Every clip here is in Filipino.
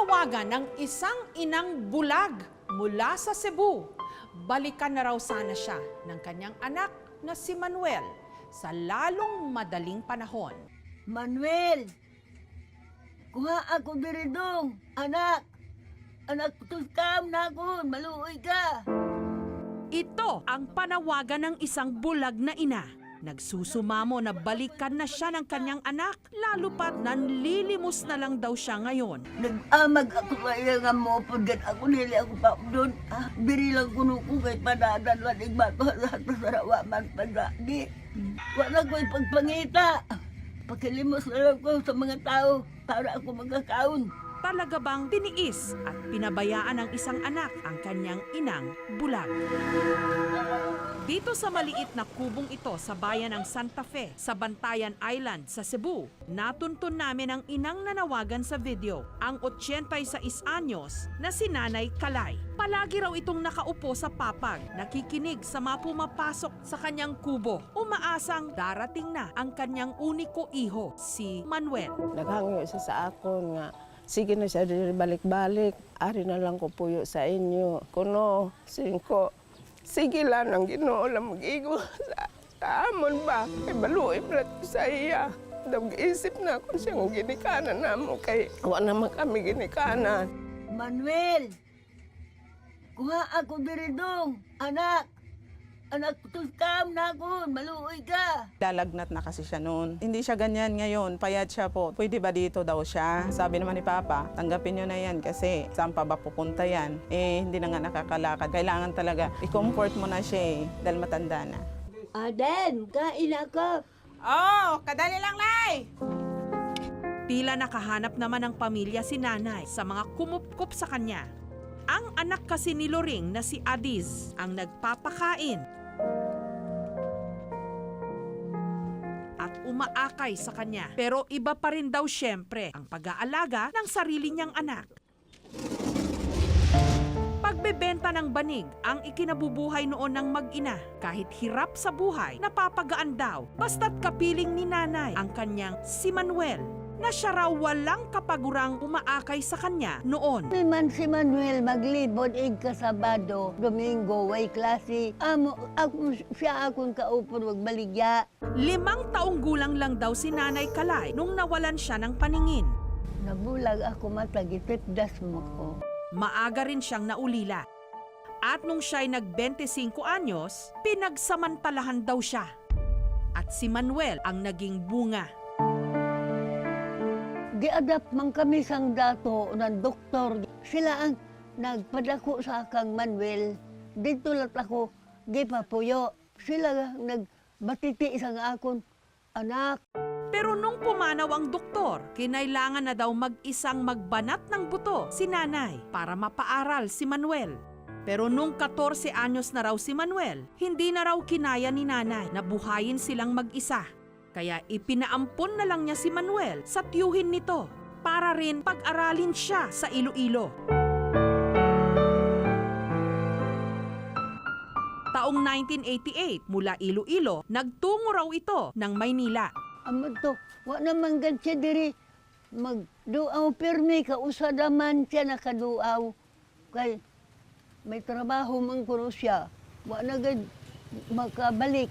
Panawagan ng isang inang bulag mula sa Cebu. Balikan na raw sana siya ng kanyang anak na si Manuel sa lalong madaling panahon. Manuel, kuha ako diri dong, anak. Anak, tuskam na ako, maluoy ka. Ito ang panawagan ng isang bulag na ina. Nagsusumamo na balikan na siya ng kanyang anak, lalo pat nanlilimos na lang daw siya ngayon. Nag-amag ako kaya nga mo, pagkat ako nili ako pa doon. Biri lang kuno ko kay padadan, wanig bato sa sarawa man pagdagi. Wala ko ipagpangita. Pakilimos na lang ko sa mga tao para ako magkakaon. Talaga bang tiniis at pinabayaan ng isang anak ang kanyang inang bulag? Dito sa maliit na kubong ito sa bayan ng Santa Fe, sa Bantayan Island sa Cebu, natuntun namin ang inang nanawagan sa video, ang 86 anyos na si Nanay Kalay. Palagi raw itong nakaupo sa papag, nakikinig sa mga pumapasok sa kanyang kubo. Umaasang darating na ang kanyang uniko iho, si Manuel. Naghangyo siya sa akon nga, sige na siya dili balik-balik, ari na lang ko puyo sa inyo. Kuno, singko, sige lang ang Ginoo lang mag-igo sa amon ba? Kay baluoy pala sa iya. Nag-isip na kung siyang ginikanan na mo, kay wala naman kami ginikanan. Manuel, kuha ako diri dong, anak. Anak, tuskam na ako, maluoy ka. Lalagnat na kasi siya noon. Hindi siya ganyan ngayon, payat siya po. Pwede ba dito daw siya? Sabi naman ni Papa, tanggapin niyo na yan kasi saan pa ba pupunta yan? Eh, hindi na nga nakakalakad. Kailangan talaga i-comfort mo na siya dahil matanda na. Aden, kain ako. Oh, kadali lang, Lai! Tila nakahanap naman ng pamilya si Nanay sa mga kumupkup sa kanya. Ang anak kasi ni Loring na si Adiz ang nagpapakain at umaakay sa kanya. Pero iba pa rin daw siyempre ang pag-aalaga ng sarili niyang anak. Pagbebenta ng banig ang ikinabubuhay noon ng mag-ina. Kahit hirap sa buhay, napapagaan daw. Basta't kapiling ni Nanay ang kanyang si Manuel, na siya raw walang kapagurang umaakay sa kanya noon. Man si Manuel maglibot ig kasabado, Domingo, way klase. Siya akong kaupon magbaligya. 5 taong gulang lang daw si Nanay Kalay nung nawalan siya ng paningin. Nabulag ako matagitip das mo ko. Maaga rin siyang naulila. At nung siya'y nag-25 anyos, pinagsamantalahan daw siya. At si Manuel ang naging bunga. Giadapt man kami sang dato ng doktor. Sila ang nagpadako sa akang Manuel. Dito lang ako, gipapuyo. Sila nagbatiti sang akon anak. Pero nung pumanaw ang doktor, kinailangan na daw mag-isang magbanat ng buto si Nanay para mapaaral si Manuel. Pero nung 14 anyos na raw si Manuel, hindi na raw kinaya ni Nanay na buhayin silang mag-isa. Kaya ipinaampon na lang niya si Manuel sa tiyuhin nito para rin pag-aralin siya sa Iloilo. Taong 1988, mula Iloilo, nagtungo raw ito ng Maynila. Amo to, wa naman gan siya diri magduaw pirmi ka usadaman siya nakaduaw. Kay may trabaho man kuno siya. Wa na gad makabalik.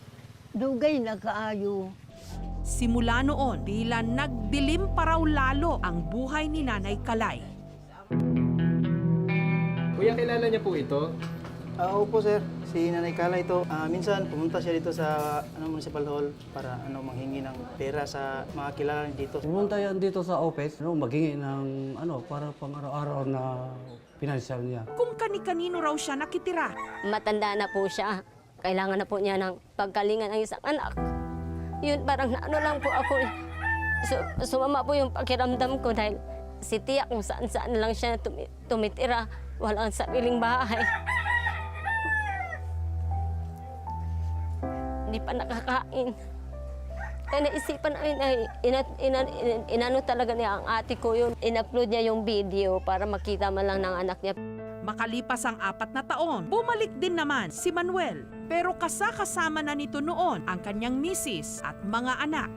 Dugay na kaayo. Simula noon, tila nagdilim pa raw lalo ang buhay ni Nanay Kalay. Kuya, kilala niya po ito? Opo sir, si Nanay Kalay ito. Minsan pumunta siya dito sa municipal hall para manghingi ng pera sa mga kilala dito. Pumunta yan dito sa office, maghingi ng para pang araw-araw na pinansyal niya. Kung kani-kanino raw siya nakitira. Matanda na po siya. Kailangan na po niya ng pagkalingan ng isang anak. Yun, parang lang po ako. Sumama po yung pakiramdam ko dahil si tiyak kung saan-saan lang siya tumitira. Walang sariling bahay. Hindi pa nakakain. Kaya naisipan namin ay inano talaga niya ang ate ko yun. In-upload niya yung video para makita man lang ng anak niya. Makalipas ang 4 na taon, bumalik din naman si Manuel. Pero kasama na nito noon ang kanyang misis at mga anak.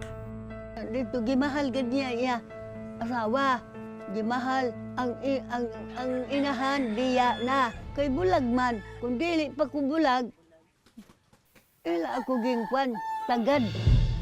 Dito gimahal gad niya iya asawa. di mahal. Ang inahan, diya na. Kay bulag man. Kung dili pa ko bulag, ila ako gingkwan, tagad.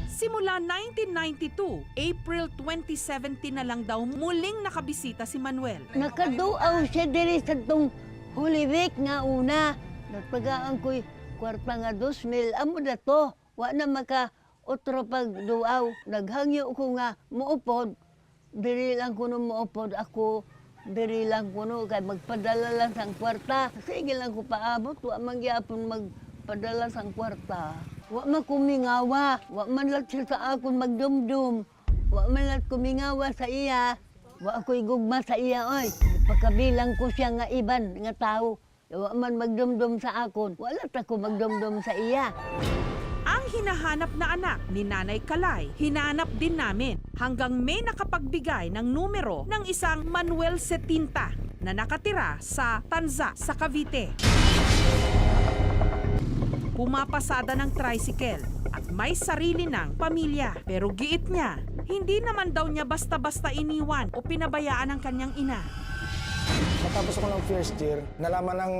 Simula 1992, April 2017 na lang daw muling nakabisita si Manuel. Nakaduaw siya diri sa tong Holy Week nga una. Nagpagaan ko'y kwarta nga 2,000. Amo na to. Wa na maka otro pagduaw. Naghangyo ko nga muupod. Diri lang kuno muupod ako. Diri lang kuno kay magpadala lang sang kwarta. Sige lang ko paabot. Wa man gyapon magpadala sang kwarta. Wa man kumingawa. Wa man lat siya sa akon magdumdum. Wa man lat kumingawa sa iya. Wa ako'y gugma sa iya, oy. Pagkabilang ko siya nga iban, nga tao. Wa man magdumdum sa akon. Wala ta ko magdumdum sa iya. Ang hinahanap na anak ni Nanay Kalay, hinanap din namin hanggang may nakapagbigay ng numero ng isang Manuel Setinta na nakatira sa Tanza, sa Cavite. Pumapasada ng tricycle at may sarili ng pamilya. Pero giit niya, hindi naman daw niya basta-basta iniwan o pinabayaan ang kanyang ina. Matapos ako ng first year, nalaman ng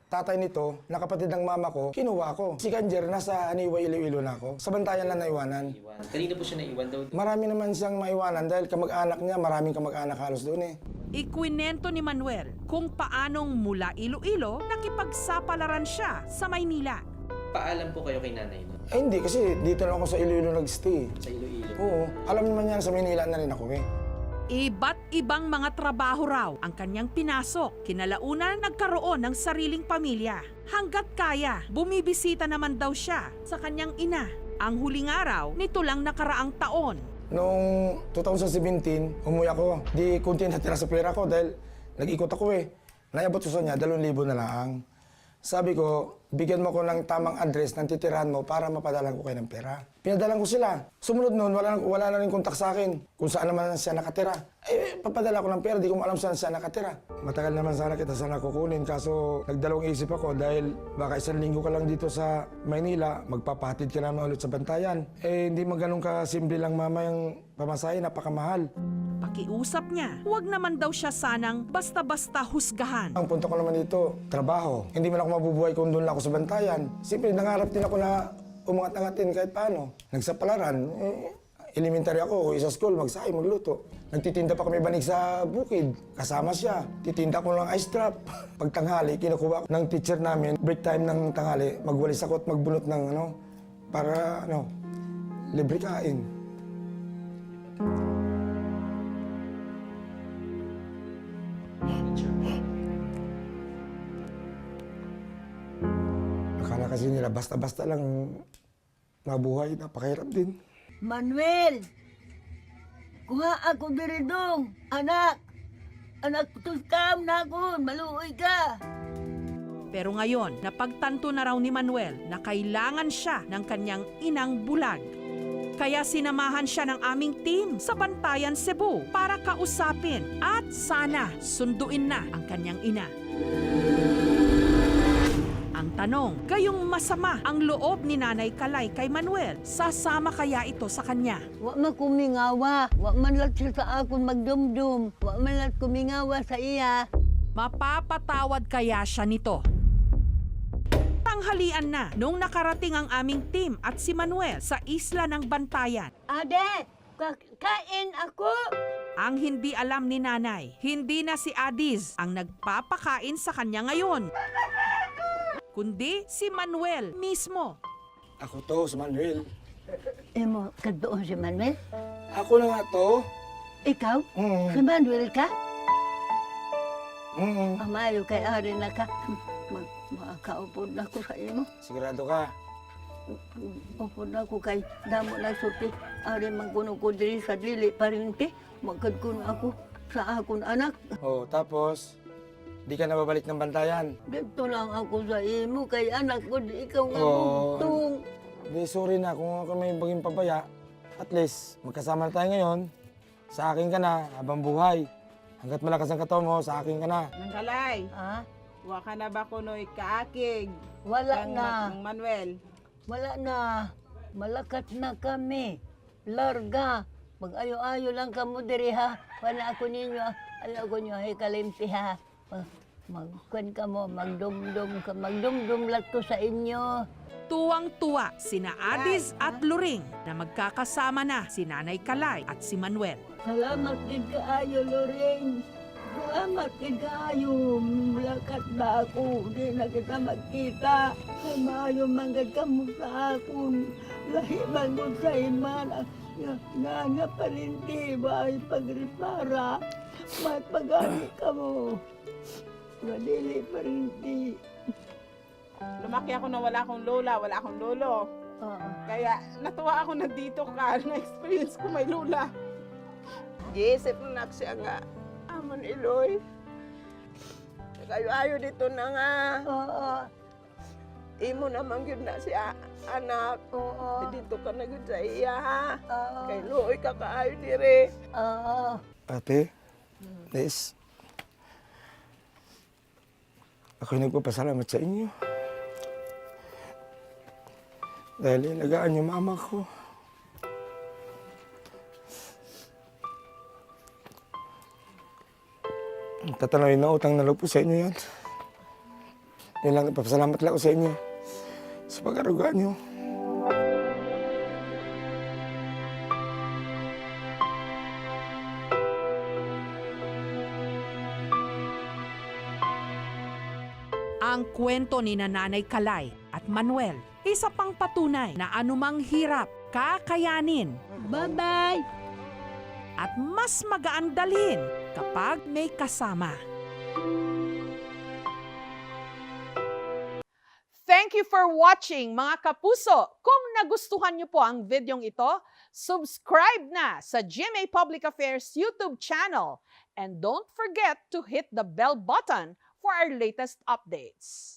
tatay nito, na kapatid ng mama ko, kinuha ako. Si Kanjer, nasa Aniwa, Iloilo na ako. Sa Bantayan lang naiwanan. Kanina po siya naiwan daw? Marami naman siyang maiwanan dahil kamag-anak niya, maraming kamag-anak halos doon eh. Ikwinento ni Manuel kung paanong mula Iloilo nakipagsapalaran siya sa Maynila. Paalam po kayo kay nanay, no? Eh hindi, kasi dito lang ako sa Iloilo nag-stay. Sa Iloilo. Oo, alam naman yan, sa Maynila na rin ako eh. Iba't ibang mga trabaho raw ang kanyang pinasok. Kinalaunan nagkaroon ng sariling pamilya. Hanggat kaya, bumibisita naman daw siya sa kanyang ina. Ang huling araw, nito lang nakaraang taon. Noong 2017, umuwi ako. Di kunti natira sa pera ko dahil nag-ikot ako eh. Naiabot ko sa niya, 2,000 na lang. Sabi ko, bigyan mo ko ng tamang address ng titirahan mo para mapadalan ko kayo ng pera. Pinadalan ko sila. Sumunod noon, wala na rin kontak sa akin kung saan naman siya nakatira. Eh, papadala ko ng pera, di ko alam saan siya nakatira. Matagal naman sana kita sana kukunin, kaso nagdalawang isip ako dahil baka 1 linggo ka lang dito sa Maynila, magpapatid ka naman ulit sa Bantayan. Eh, hindi man ganun kasimple lang mama yung pamasahe, napakamahal. Pakiusap niya, huwag naman daw siya sanang basta-basta husgahan. Ang punto ko naman dito, trabaho. Hindi man ako mabubuhay kung doon lang ako sa Bantayan. Siyempre, nangarap din ako na umangat-angatin kahit paano. Nagsapalaran, elementary ako, isa school, magsahay, magluto. Nagtitinda pa kami banig sa bukid. Kasama siya. Titinda ko ng ice trap. Pag tanghali, kinukuha ko ng teacher namin. Break time ng tanghali, magwalis ako at magbunot ng para libre kain. Akala kasi nila basta-basta lang mabuhay, napakahirap din. Manuel! Kuha ako diri dong, anak! Anak, tuskam na ako, maluoy ka! Pero ngayon, napagtanto na raw ni Manuel na kailangan siya ng kanyang inang bulag. Kaya sinamahan siya ng aming team sa Bantayan, Cebu para kausapin at sana sunduin na ang kanyang ina. Ang tanong, gayong masama ang loob ni Nanay Kalay kay Manuel, sasama kaya ito sa kanya? Wa man kumingawa, wa man lat siya sa akon magdumdum, wa man lat kumingawa sa iya. Mapapatawad kaya siya nito? Tanghalian na nung nakarating ang aming team at si Manuel sa isla ng Bantayan. Ade, kain ako! Ang hindi alam ni Nanay, hindi na si Adiz ang nagpapakain sa kanya ngayon, kundi si Manuel mismo. Ako to, si Manuel. Emo, kadoon si Manuel? Ako na nga to. Ikaw? Mm. Si Manuel ka? Mm. Amayo kay ari na ka. Makakaupod na ko sa imo. Sigurado ka. Upod na ko kay damo na suti. Ari magkuno ko diri sa dili parinti. Magkadkuno ako sa akon anak. Oh, tapos, di ka na babalik ng Bantayan. Dito lang ako sa imo kay anak ko di ikaw nga Oh. bugtong. Di, sorry na kung ako may baging pabaya. At least, magkasama na tayo ngayon. Sa akin ka na, habang buhay. Hanggat malakas ang katawan mo, sa akin ka na. Nang Kalay, Ha? wa ka na ba kuno'y kaakig? Wala Kang na. Manuel. Wala na. Malakat na kami. Larga. Mag-ayo-ayo lang kamo diri ha. Wala ako ninyo Ayaw ko nyo ay kalimpi ha. Magkwan ka mo, magdumdum ka, magdumdumlat ko sa inyo. Tuwang-tuwa sina Adis at Luring na magkakasama na si Nanay Kalay at si Manuel. Salamat din kaayo, Lorraine. Salamat din kaayo. Lakat na ako. Di na kita magkita. Ay maayo manggad ka mo sa akon. Lahiman mo sa iman. Nga pa rin di ba ay pagripara. May pagani ka mo. Madili pa rin di. Lumaki ako na wala akong lola, wala akong lolo. Kaya natuwa ako na dito ka, na-experience ko may lola. Gisip na siya nga, amon Iloy. Kayo ayo dito na nga. Imo naman yun na siya, anak. Dito ka na yun sa iya, ha? Kay Loy ka kaayo dire. Ate, Liz, ako'y nagpapasalamat sa inyo. Dahil ilagaan yung mama ko. Tatanawin na utang na loob po sa inyo yan. Yan lang, nagpapasalamat lang ako sa inyo. Sa pag-aruga nyo. Ang kwento ni Nanay Kalay at Manuel, isa pang patunay na anumang hirap, kakayanin. Bye-bye! At mas magaan dalhin kapag may kasama. Thank you for watching mga kapuso. Kung nagustuhan niyo po ang videong ito, subscribe na sa GMA Public Affairs YouTube channel. And don't forget to hit the bell button for our latest updates.